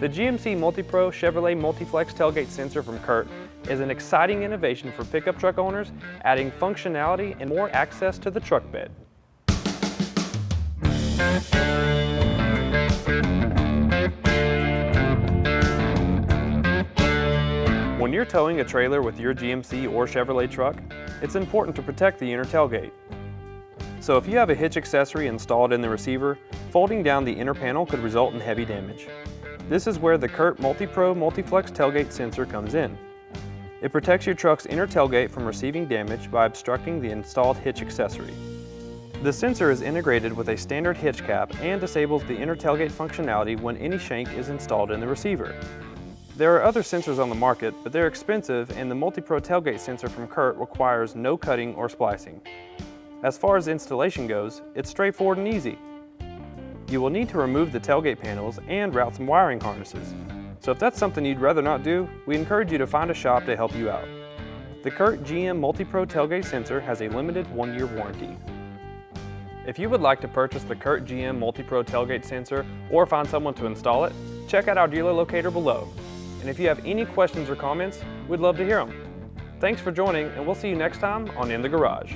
The GMC MultiPro Chevrolet Multiflex tailgate sensor from CURT is an exciting innovation for pickup truck owners, adding functionality and more access to the truck bed. When you're towing a trailer with your GMC or Chevrolet truck, it's important to protect the inner tailgate. So if you have a hitch accessory installed in the receiver, folding down the inner panel could result in heavy damage. This is where the CURT MultiPro Multiflex tailgate sensor comes in. It protects your truck's inner tailgate from receiving damage by obstructing the installed hitch accessory. The sensor is integrated with a standard hitch cap and disables the inner tailgate functionality when any shank is installed in the receiver. There are other sensors on the market, but they're expensive, and the MultiPro tailgate sensor from CURT requires no cutting or splicing. As far as installation goes, it's straightforward and easy. You will need to remove the tailgate panels and route some wiring harnesses. So if that's something you'd rather not do, we encourage you to find a shop to help you out. The CURT GM MultiPro tailgate sensor has a limited 1-year warranty. If you would like to purchase the CURT GM MultiPro tailgate sensor or find someone to install it, check out our dealer locator below. And if you have any questions or comments, we'd love to hear them. Thanks for joining, and we'll see you next time on In the Garage.